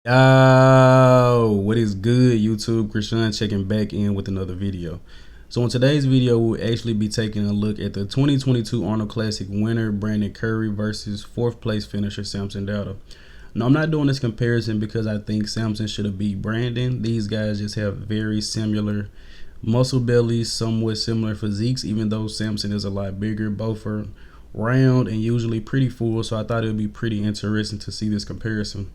Oh, what is good, YouTube? Krishan checking back in with another video. So in today's video, we'll actually be taking a look at the 2022 Arnold Classic winner, Brandon Curry, versus fourth place finisher, Samson Dauda. Now, I'm not doing this comparison because I think Samson should have beat Brandon. These guys just have very similar muscle bellies, somewhat similar physiques, even though Samson is a lot bigger. Both are round and usually pretty full, so I thought it would be pretty interesting to see this comparison.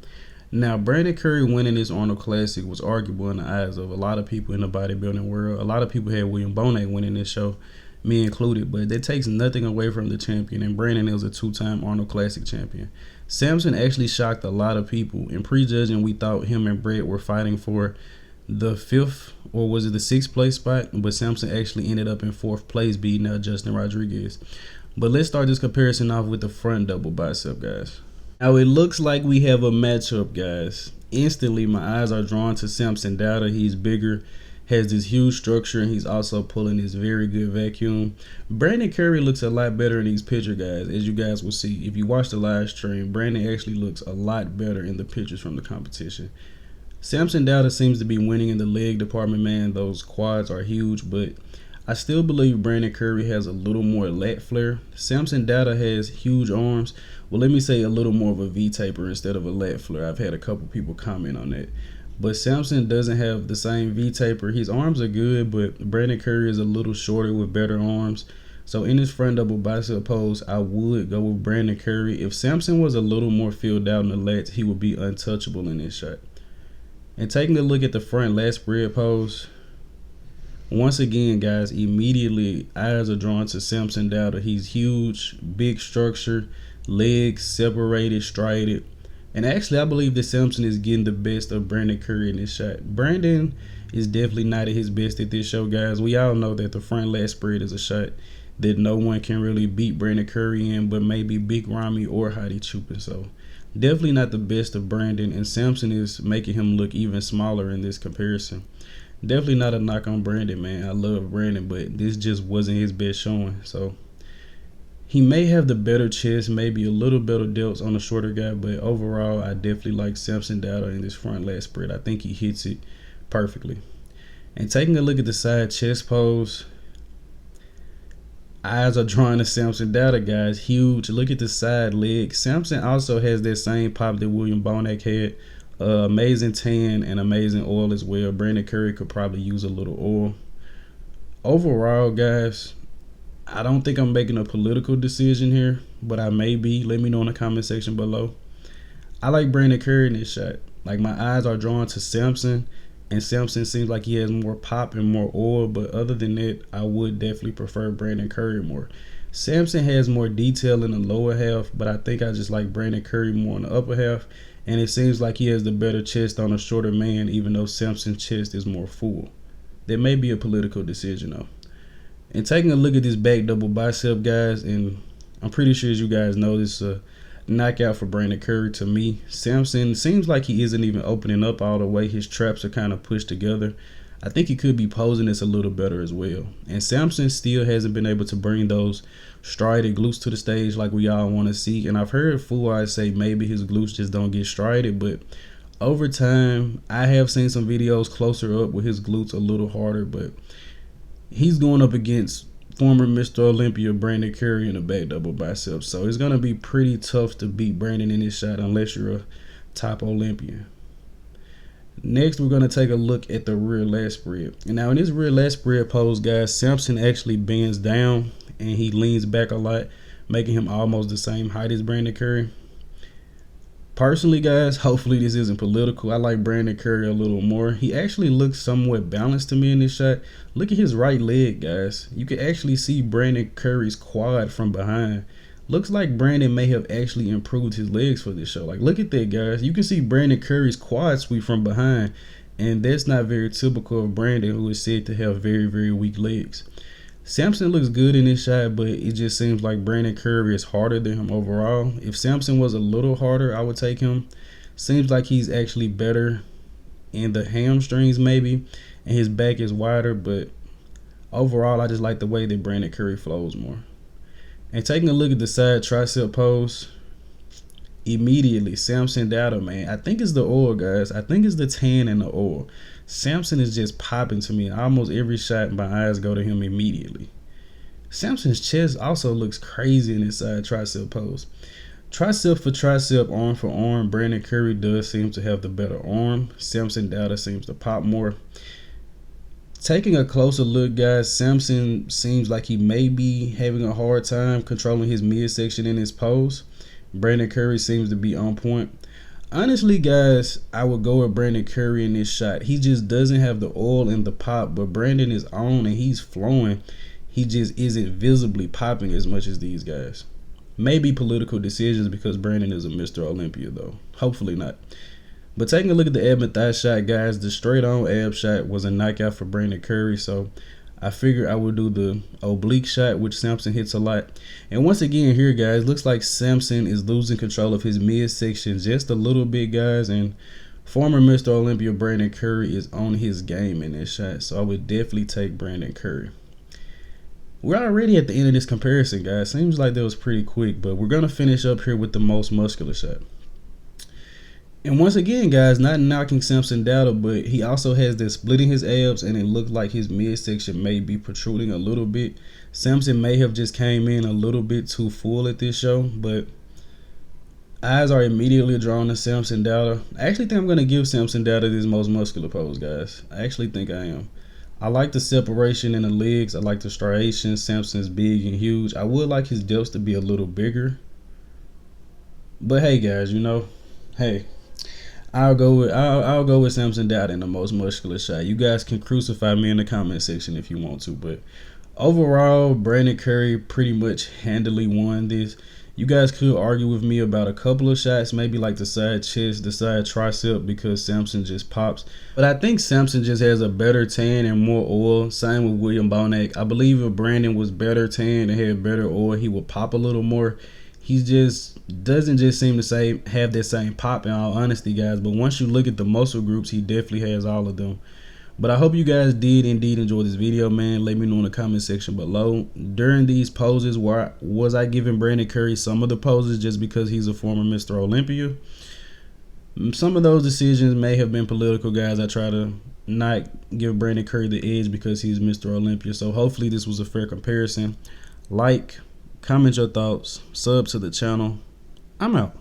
Now, Brandon Curry winning this Arnold Classic was arguable in the eyes of a lot of people in the bodybuilding world. A lot of people had William Bonet winning this show, me included, but that takes nothing away from the champion, and Brandon is a two-time Arnold Classic champion. Samson actually shocked a lot of people. In prejudging, we thought him and Brett were fighting for the fifth, or was it the sixth place spot, but Samson actually ended up in fourth place, beating out Justin Rodriguez. But let's start this comparison off with the front double bicep, guys. Now it looks like we have a matchup, guys. Instantly, my eyes are drawn to Samson Dauda. He's bigger, has this huge structure, and he's also pulling this very good vacuum. Brandon Curry looks a lot better in these pictures, guys, as you guys will see. If you watch the live stream, Brandon actually looks a lot better in the pictures from the competition. Samson Dauda seems to be winning in the leg department, man. Those quads are huge, but I still believe Brandon Curry has a little more lat flare. Samson Dauda has huge arms. Well, let me say a little more of a V-taper instead of a lat flare. I've had a couple people comment on that. But Samson doesn't have the same V-taper. His arms are good, but Brandon Curry is a little shorter with better arms. So in his front double bicep pose, I would go with Brandon Curry. If Samson was a little more filled out in the lats, he would be untouchable in this shot. And taking a look at the front lat spread pose, once again, guys, immediately eyes are drawn to Samson Dauda. He's huge, big structure, legs separated, strided. And actually, I believe that Samson is getting the best of Brandon Curry in this shot. Brandon is definitely not at his best at this show, guys. We all know that the front lat spread is a shot that no one can really beat Brandon Curry in, but maybe Big Ramy or Hadi Chupin. So definitely not the best of Brandon, and Samson is making him look even smaller in this comparison. Definitely not a knock on Brandon, man. I love Brandon, but this just wasn't his best showing. So he may have the better chest, maybe a little better delts on the shorter guy, but overall, I definitely like Samson Dauda in this front lat spread. I think he hits it perfectly. And taking a look at the side chest pose, eyes are drawn to Samson Dauda, guys. Huge. Look at the side leg. Samson also has that same pop that William Bonac had. Amazing tan and amazing oil as well. Brandon Curry could probably use a little oil. Overall, guys, I don't think I'm making a political decision here, but I may be. Let me know in the comment section below. I like Brandon Curry in this shot. Like, my eyes are drawn to Samson, and Samson seems like he has more pop and more oil, but other than that, I would definitely prefer Brandon Curry more. Samson has more detail in the lower half, but I think I just like Brandon Curry more in the upper half, and it seems like he has the better chest on a shorter man, even though Samson's chest is more full. That may be a political decision, though. And taking a look at this back double bicep, guys, and I'm pretty sure as you guys know, this is a knockout for Brandon Curry to me. Samson seems like he isn't even opening up all the way. His traps are kind of pushed together. I think he could be posing this a little better as well. And Samson still hasn't been able to bring those strided glutes to the stage like we all want to see. And I've heard Full Eyes say maybe his glutes just don't get strided, but over time, I have seen some videos closer up with his glutes a little harder, but he's going up against former Mr. Olympia Brandon Curry in a back double bicep. So it's going to be pretty tough to beat Brandon in this shot unless you're a top Olympian. Next, we're going to take a look at the rear lat spread. And now in this rear lat spread pose, guys, Samson actually bends down and he leans back a lot, making him almost the same height as Brandon Curry. Personally, guys, hopefully this isn't political. I like Brandon Curry a little more. He actually looks somewhat balanced to me in this shot. Look at his right leg, guys. You can actually see Brandon Curry's quad from behind. Looks like Brandon may have actually improved his legs for this show. Like, look at that, guys. You can see Brandon Curry's quad sweep from behind, and that's not very typical of Brandon, who is said to have very, very weak legs. Samson looks good in this shot, but it just seems like Brandon Curry is harder than him overall. If Samson was a little harder, I would take him. Seems like he's actually better in the hamstrings maybe, and his back is wider, but overall, I just like the way that Brandon Curry flows more. And taking a look at the side tricep pose, Immediately, Samson Dauda, man. I think it's the oil, guys. I think it's the tan and the oil. Samson is just popping to me. Almost every shot, my eyes go to him immediately. Samson's chest also looks crazy in his side tricep pose. Tricep for tricep, arm for arm, Brandon Curry does seem to have the better arm. Samson Dauda seems to pop more. Taking a closer look, guys, Samson seems like he may be having a hard time controlling his midsection in his pose. Brandon Curry seems to be on point. Honestly, guys, I would go with Brandon Curry in this shot. He just doesn't have the oil and the pop, but Brandon is on and he's flowing. He just isn't visibly popping as much as these guys. Maybe political decisions because Brandon is a Mr. Olympia, though. Hopefully not. But taking a look at the ab and thigh shot, guys, the straight on ab shot was a knockout for Brandon Curry. So I figured I would do the oblique shot, which Samson hits a lot. And once again here, guys, looks like Samson is losing control of his midsection just a little bit, guys. And former Mr. Olympia Brandon Curry is on his game in this shot. So I would definitely take Brandon Curry. We're already at the end of this comparison, guys. Seems like that was pretty quick, but we're going to finish up here with the most muscular shot. And once again, guys, not knocking Samson Dauda, but he also has this splitting his abs, and it looked like his midsection may be protruding a little bit. Samson may have just came in a little bit too full at this show, but eyes are immediately drawn to Samson Dauda. I actually think I'm going to give Samson Dauda this most muscular pose, guys. I actually think I am. I like the separation in the legs. I like the striations. Samson's big and huge. I would like his delts to be a little bigger. But hey, guys, you know, hey, I'll go with Samson Dauda in the most muscular shot. You guys can crucify me in the comment section if you want to, but overall, Brandon Curry pretty much handily won this. You guys could argue with me about a couple of shots, maybe like the side chest, the side tricep, because Samson just pops. But I think Samson just has a better tan and more oil. Same with William Bonac. I believe if Brandon was better tan and had better oil, he would pop a little more. He just doesn't just seem to have that same pop, in all honesty, guys. But once you look at the muscle groups, he definitely has all of them. But I hope you guys did indeed enjoy this video, man. Let me know in the comment section below. During these poses, was I giving Brandon Curry some of the poses just because he's a former Mr. Olympia? Some of those decisions may have been political, guys. I try to not give Brandon Curry the edge because he's Mr. Olympia. So hopefully this was a fair comparison. Like, comment your thoughts, sub to the channel. I'm out.